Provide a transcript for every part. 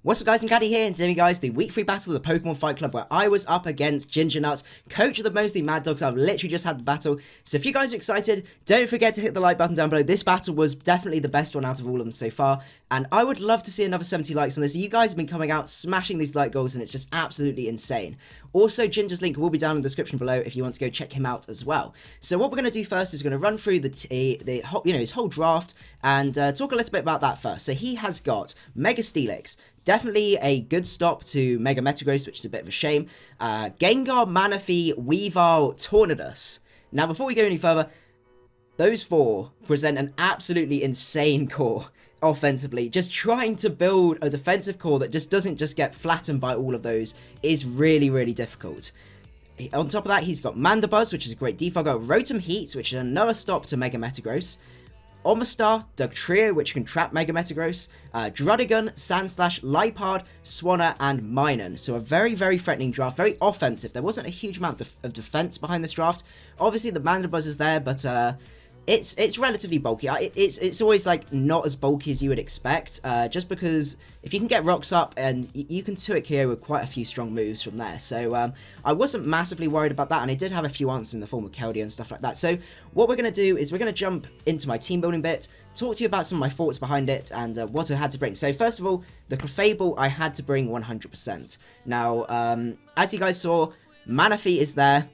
What's up guys, macadii here, and today guys, the week 3 battle of the Pokemon Fight Club where I was up against GingerNutt, coach of the Mossley MadDogs. I've literally just had the battle, so if you guys are excited, don't forget to hit the like button down below. This battle was definitely the best one out of all of them so far, and I would love to see another 70 likes on this. You guys have been coming out smashing these like goals, and it's just absolutely insane. Also, Ginger's link will be down in the description below if you want to go check him out as well. So what we're going to do first is we're going to run through his whole draft and talk a little bit about that first. So he has got Mega Steelix. Definitely a good stop to Mega Metagross, which is a bit of a shame. Gengar, Manaphy, Weavile, Tornadus. Now, before we go any further, those four present an absolutely insane core offensively. Just trying to build a defensive core that just doesn't just get flattened by all of those is really, really difficult. On top of that, he's got Mandibuzz, which is a great default. Rotom Heat, which is another stop to Mega Metagross. Omastar, Dugtrio, which can trap Mega Metagross, Hydreigon, Sandslash, Liepard, Swanna, and Minun. So a very, very threatening draft, very offensive. There wasn't a huge amount of defense behind this draft. Obviously, the Mandibuzz is there, but it's relatively bulky. It's always like not as bulky as you would expect, just because if you can get rocks up, and you can 2-hit KO with quite a few strong moves from there. So I wasn't massively worried about that, and I did have a few answers in the form of Keldeo and stuff like that. So what we're going to do is we're going to jump into my team building bit, talk to you about some of my thoughts behind it, and what I had to bring. So first of all, the Clefable I had to bring 100%. Now, as you guys saw, Manaphy is there.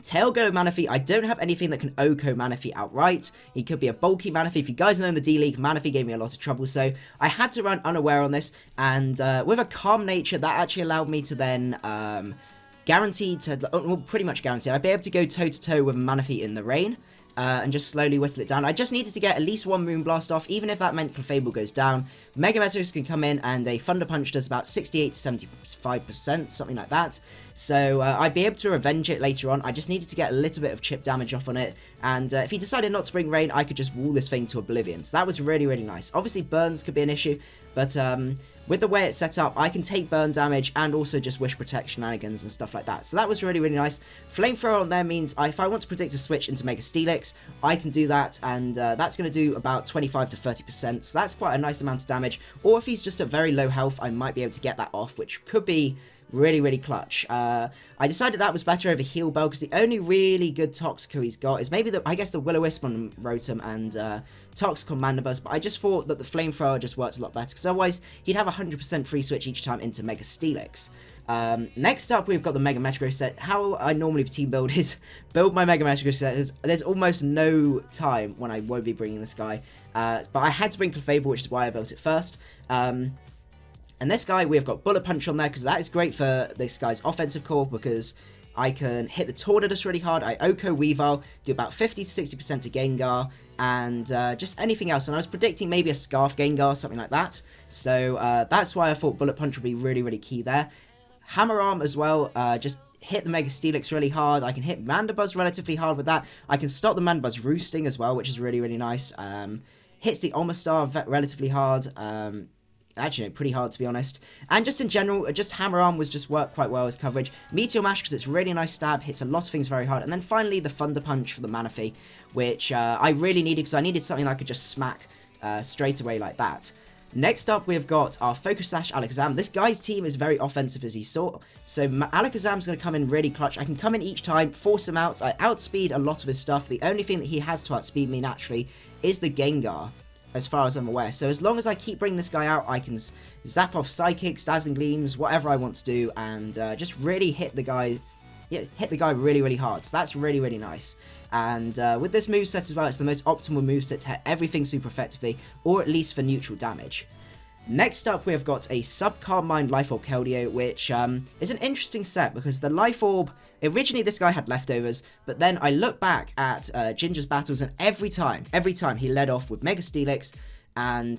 Tailgo Manaphy, I don't have anything that can OHKO Manaphy outright. He could be a bulky Manaphy. If you guys know in the D-League, Manaphy gave me a lot of trouble, so I had to run Unaware on this, and with a calm nature, that actually allowed me to then guaranteed to, well, pretty much guaranteed, I'd be able to go toe-to-toe with a Manaphy in the rain, and just slowly whittle it down. I just needed to get at least one Moonblast off, even if that meant Clefable goes down. Mega Metagross can come in, and a Thunder Punch does about 68 to 75%, something like that. So I'd be able to revenge it later on. I just needed to get a little bit of chip damage off on it, and if he decided not to bring Rain, I could just wall this thing to oblivion. So that was really, really nice. Obviously, burns could be an issue, but with the way it's set up, I can take burn damage and also just wish protect shenanigans and stuff like that. So that was really, really nice. Flamethrower on there means if I want to predict a switch into Mega Steelix, I can do that, and that's going to do about 25 to 30%. So that's quite a nice amount of damage. Or if he's just at very low health, I might be able to get that off, which could be really, really clutch. I decided that was better over Heal Bell, because the only really good Toxico he's got is maybe I guess the Will-O-Wisp on Rotom and Toxic on Mandibuzz, but I just thought that the Flamethrower just works a lot better, because otherwise he'd have a 100% free switch each time into Mega Steelix. Next up, we've got the Mega Metagross set. How I normally team build is build my Mega Metagross set. There's almost no time when I won't be bringing this guy, but I had to bring Clefable, which is why I built it first. And this guy, we've got Bullet Punch on there, because that is great for this guy's offensive core, because I can hit the Tornadus really hard. I OHKO Weavile, do about 50 to 60% to Gengar, and just anything else. And I was predicting maybe a Scarf Gengar, something like that. So that's why I thought Bullet Punch would be really, really key there. Hammer Arm as well, just hit the Mega Steelix really hard. I can hit Mandibuzz relatively hard with that. I can stop the Mandibuzz roosting as well, which is really, really nice. Hits the Omastar relatively hard. Actually, no, pretty hard to be honest. And just in general, just Hammer Arm was just worked quite well as coverage. Meteor Mash, because it's really nice stab, hits a lot of things very hard. And then finally, the Thunder Punch for the Manaphy, which I really needed, because I needed something that I could just smack straight away like that. Next up, we've got our Focus Sash Alakazam. This guy's team is very offensive, as you saw. So Alakazam's going to come in really clutch. I can come in each time, force him out. I outspeed a lot of his stuff. The only thing that he has to outspeed me naturally is the Gengar, as far as I'm aware. So as long as I keep bringing this guy out, I can zap off Psychics, Dazzling Gleams, whatever I want to do, and just really hit the guy really, really hard. So that's really, really nice. And with this moveset as well, it's the most optimal moveset to hit everything super effectively, or at least for neutral damage. Next up, we have got a Sub-Calm-Mind Life Orb Keldeo, which is an interesting set, because the Life Orb, originally this guy had leftovers, but then I look back at Ginger's battles, and every time he led off with Mega Steelix, and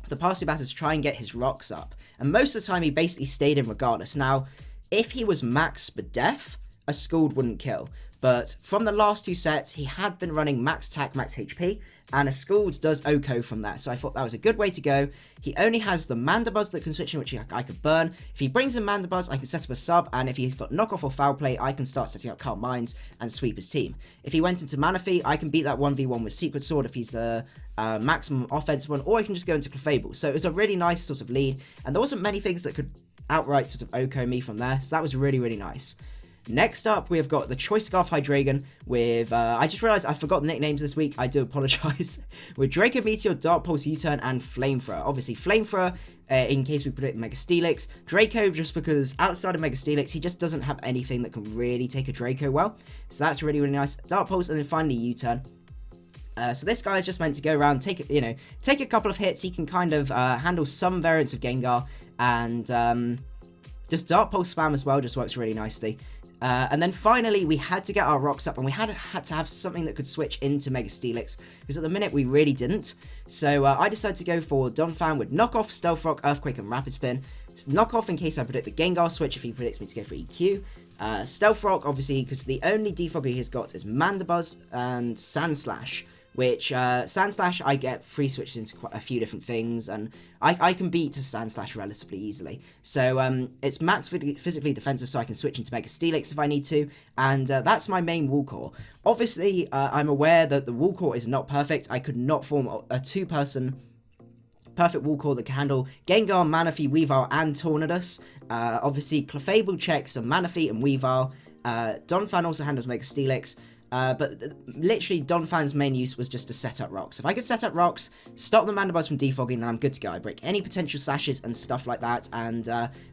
the past two battles to try and get his rocks up. And most of the time, he basically stayed in regardless. Now, if he was max Spadef, a Scald wouldn't kill. But from the last 2 sets, he had been running max attack, max HP, and a Scald does OHKO from that. So I thought that was a good way to go. He only has the Mandibuzz that can switch in, which I could burn. If he brings in Mandibuzz, I can set up a sub, and if he's got knockoff or foul play, I can start setting up Calm Minds and sweep his team. If he went into Manaphy, I can beat that 1v1 with Secret Sword if he's the maximum offensive one, or I can just go into Clefable. So it was a really nice sort of lead, and there wasn't many things that could outright sort of OHKO me from there, so that was really, really nice. Next up, we have got the Choice Scarf Hydreigon with, I just realized I forgot the nicknames this week, I do apologize, with Draco Meteor, Dark Pulse U-Turn, and Flamethrower. Obviously, Flamethrower, in case we predict Mega Steelix. Draco, just because outside of Mega Steelix, he just doesn't have anything that can really take a Draco well, so that's really, really nice. Dark Pulse, and then finally U-Turn. So this guy is just meant to go around, take a couple of hits. He can kind of handle some variants of Gengar, and just Dark Pulse spam as well just works really nicely. And then finally, we had to get our rocks up, and we had to have something that could switch into Mega Steelix, because at the minute we really didn't. So I decided to go for Donphan with Knockoff, Stealth Rock, Earthquake, and Rapid Spin. Knockoff in case I predict the Gengar switch if he predicts me to go for EQ. Stealth Rock, obviously, because the only defogger he's got is Mandibuzz and Sandslash, which Sandslash I get free switches into quite a few different things, and I can beat Sandslash relatively easily. So it's max physically defensive, so I can switch into Mega Steelix if I need to, and that's my main Wool Core. Obviously, I'm aware that the Wool Core is not perfect. I could not form a 2-person perfect Wool Core that can handle Gengar, Manaphy, Weavile, and Tornadus. Obviously, Clefable checks on Manaphy and Weavile. Donphan also handles Mega Steelix. But literally, Donphan's main use was just to set up rocks. If I could set up rocks, stop the Mandibuzz from defogging, then I'm good to go. I break any potential sashes and stuff like that, and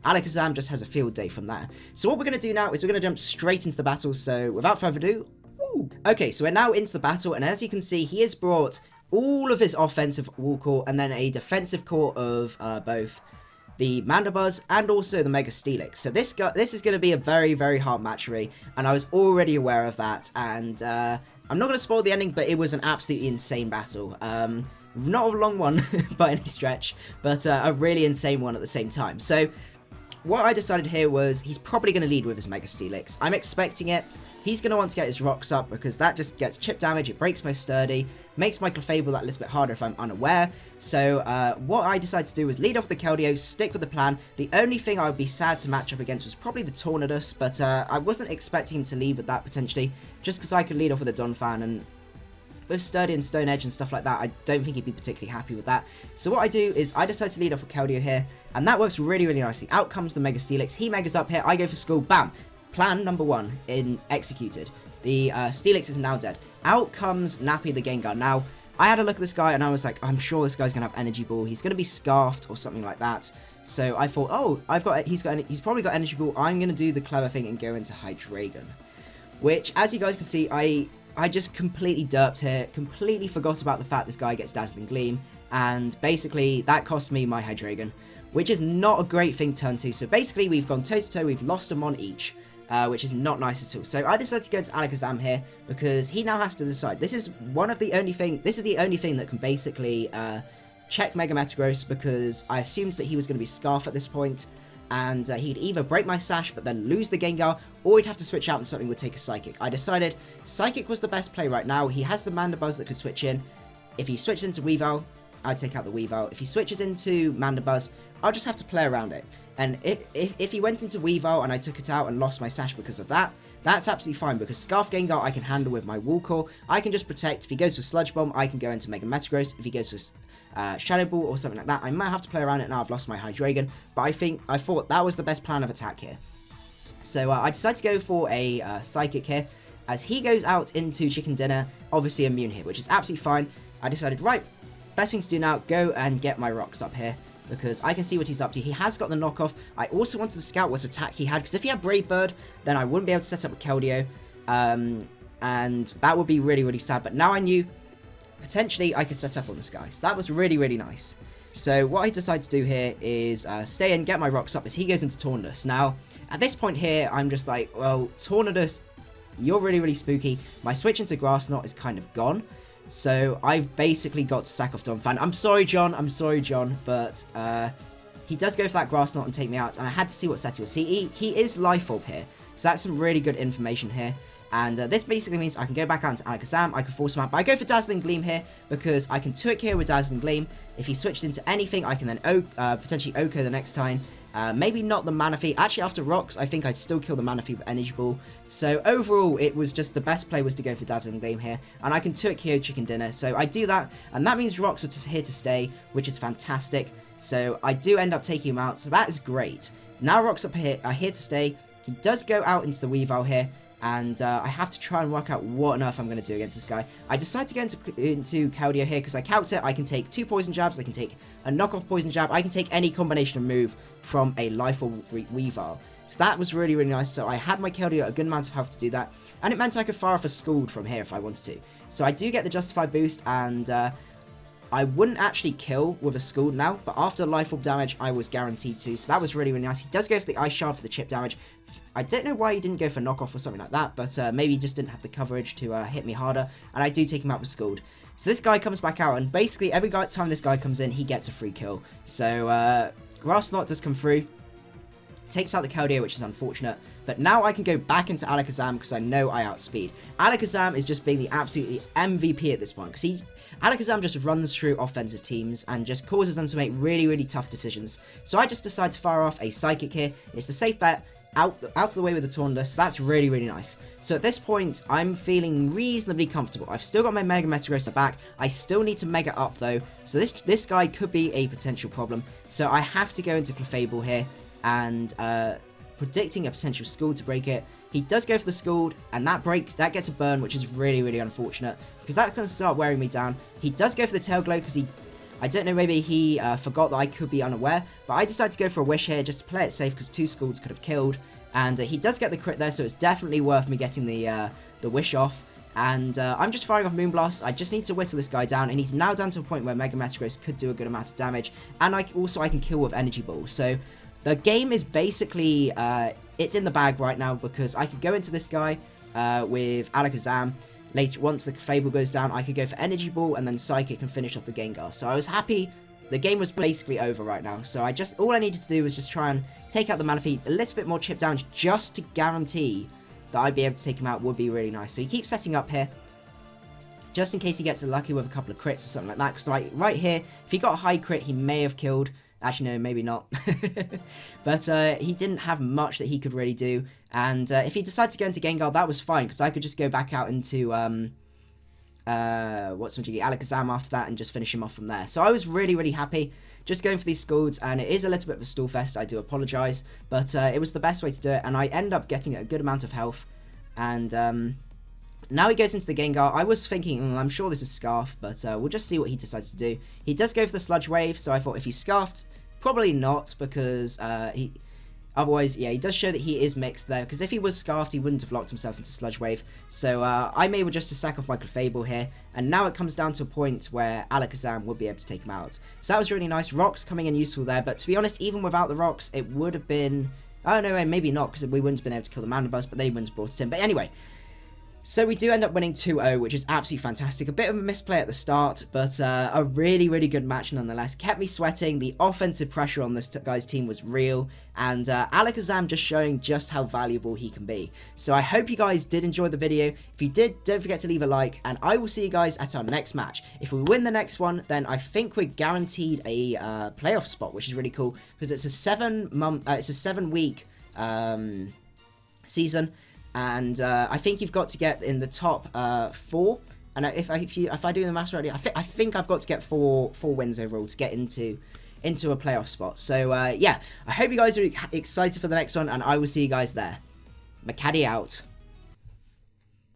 Alakazam just has a field day from there. So what we're going to do now is we're going to jump straight into the battle, so without further ado, woo! Okay, so we're now into the battle, and as you can see, he has brought all of his offensive Wool Core, and then a defensive core of both the Mandibuzz and also the Mega Steelix. So this is going to be a very, very hard matchery, and I was already aware of that, and I'm not going to spoil the ending, but it was an absolutely insane battle. Not a long one by any stretch, but a really insane one at the same time. So what I decided here was he's probably going to lead with his Mega Steelix. I'm expecting it. He's going to want to get his rocks up because that just gets chip damage, it breaks my sturdy, makes my Clefable that little bit harder if I'm unaware. So what I decided to do was lead off the Keldeo, stick with the plan. The only thing I would be sad to match up against was probably the Tornadus, but I wasn't expecting him to lead with that potentially, just because I could lead off with a Donphan, and with Sturdy and Stone Edge and stuff like that, I don't think he'd be particularly happy with that. So what I do is I decide to lead off with Keldeo here, and that works really, really nicely. Out comes the Mega Steelix, he Megas up here, I go for Skull, bam! Plan number 1 executed. The Steelix is now dead. Out comes Nappy the Gengar. Now, I had a look at this guy and I was like, I'm sure this guy's going to have Energy Ball. He's going to be Scarfed or something like that. So I thought, oh, he's probably got Energy Ball. I'm going to do the clever thing and go into Hydreigon. Which, as you guys can see, I just completely derped here. Completely forgot about the fact this guy gets Dazzling Gleam. And basically, that cost me my Hydreigon, which is not a great thing turn 2. So basically, we've gone toe-to-toe. We've lost a Mon each. Which is not nice at all. So I decided to go to Alakazam here because he now has to decide. This is the only thing that can basically check Mega Metagross, because I assumed that he was going to be Scarf at this point, and he'd either break my Sash but then lose the Gengar, or he'd have to switch out and something would take a Psychic. I decided Psychic was the best play right now. He has the Mandibuzz that could switch in. If he switches into Weavile, I'd take out the Weavile. If he switches into Mandibuzz, I'll just have to play around it. And if he went into Weavile and I took it out and lost my Sash because of that, that's absolutely fine, because Scarf Gengar I can handle with my Wool Core. I can just protect. If he goes for Sludge Bomb, I can go into Mega Metagross. If he goes for Shadow Ball or something like that, I might have to play around it. Now I've lost my Hydreigon, but I thought that was the best plan of attack here. So I decided to go for a Psychic here, as he goes out into Chicken Dinner, obviously immune here, which is absolutely fine. I decided, right, best thing to do now, go and get my rocks up here, because I can see what he's up to. He has got the knockoff. I also wanted to scout what attack he had, because if he had Brave Bird, then I wouldn't be able to set up with Keldeo, and that would be really, really sad. But now I knew potentially I could set up on this guy, so that was really, really nice. So what I decided to do here is stay and get my rocks up as he goes into Tornadus. Now, at this point here, I'm just like, well, Tornadus, you're really, really spooky. My switch into Grass Knot is kind of gone. So I've basically got to sack off Donphan. I'm sorry, John, but he does go for that Grass Knot and take me out, and I had to see what set he was. He is Life Orb here, so that's some really good information here. And this basically means I can go back out into Alakazam, I can force him out, but I go for Dazzling Gleam here because I can 2-hit here with Dazzling Gleam. If he switched into anything, I can then potentially Oko the next time. Maybe not the Manaphy. Actually, after Rocks, I think I'd still kill the Manaphy with Energy Ball. So overall, it was just the best play was to go for Dazzling Gleam here. And I can 2-hit here Chicken Dinner. So I do that, and that means Rocks are here to stay, which is fantastic. So I do end up taking him out, so that is great. Now Rocks are here to stay. He does go out into the Weavile here. And I have to try and work out what on earth I'm going to do against this guy. I decide to go into Keldeo here because I counter. I can take 2 Poison Jabs. I can take a knockoff Poison Jab. I can take any combination of move from a Life Orb Weavile. So that was really, really nice. So I had my Keldeo a good amount of health to do that. And it meant I could fire off a Scald from here if I wanted to. So I do get the Justified boost, and I wouldn't actually kill with a Scald now, but after Life Orb damage, I was guaranteed to. So that was really, really nice. He does go for the Ice Shard for the chip damage. I don't know why he didn't go for knockoff or something like that, but maybe he just didn't have the coverage to hit me harder, and I do take him out with Scald. So this guy comes back out, and basically every time this guy comes in, he gets a free kill. So Grass Knot does come through, takes out the Keldeo, which is unfortunate, but now I can go back into Alakazam because I know I outspeed. Alakazam is just being the absolutely MVP at this point, because Alakazam just runs through offensive teams and just causes them to make really, really tough decisions. So I just decide to fire off a Psychic here. It's the safe bet. Out of the way with the Tauntless. That's really, really nice. So at this point, I'm feeling reasonably comfortable. I've still got my Mega Metagross back. I still need to Mega up, though. So this guy could be a potential problem. So I have to go into Clefable here and predicting a potential Scald to break it. He does go for the Scald, and that gets a burn, which is really, really unfortunate, because that's going to start wearing me down. He does go for the Tail Glow, because I don't know, maybe he forgot that I could be unaware, but I decided to go for a Wish here just to play it safe, because 2 Scalds could have killed, and he does get the crit there, so it's definitely worth me getting the Wish off. And I'm just firing off Moonblast. I just need to whittle this guy down, and he's now down to a point where Mega Metagross could do a good amount of damage, and I can kill with Energy Ball. So the game is basically, it's in the bag right now, because I could go into this guy with Alakazam. Later, once the Fable goes down, I could go for Energy Ball and then Psychic and finish off the Gengar. So I was happy. The game was basically over right now. So all I needed to do was just try and take out the Manaphy, a little bit more chip damage, just to guarantee that I'd be able to take him out would be really nice. So he keeps setting up here, just in case he gets lucky with a couple of crits or something like that. Because right here, if he got a high crit, he may have killed. Actually, no, maybe not. But he didn't have much that he could really do. And if he decided to go into Gengar, that was fine, because I could just go back out into Alakazam after that and just finish him off from there. So I was really, really happy just going for these Scalds, and it is a little bit of a stall fest, I do apologise, but it was the best way to do it, and I end up getting a good amount of health. And now he goes into the Gengar. I was thinking, I'm sure this is Scarf, but we'll just see what he decides to do. He does go for the Sludge Wave, so I thought if he's Scarfed, probably not, because otherwise, yeah, he does show that he is mixed there, because if he was Scarfed, he wouldn't have locked himself into Sludge Wave. So I'm able just to sack off my Clefable here, and now it comes down to a point where Alakazam would be able to take him out. So that was really nice. Rocks coming in useful there, but to be honest, even without the Rocks, it would have been... Oh, no, maybe not, because we wouldn't have been able to kill the Mandibuzz, but they wouldn't have brought it in. But anyway... So we do end up winning 2-0, which is absolutely fantastic. A bit of a misplay at the start, but a really, really good match nonetheless. Kept me sweating. The offensive pressure on this guy's team was real. And Alakazam just showing just how valuable he can be. So I hope you guys did enjoy the video. If you did, don't forget to leave a like. And I will see you guys at our next match. If we win the next one, then I think we're guaranteed a playoff spot, which is really cool. Because it's a 7-week season. And I think you've got to get in the top 4. And if I do the maths right, I think I've got to get 4 wins overall to get into a playoff spot. So yeah, I hope you guys are excited for the next one, and I will see you guys there. macadii out.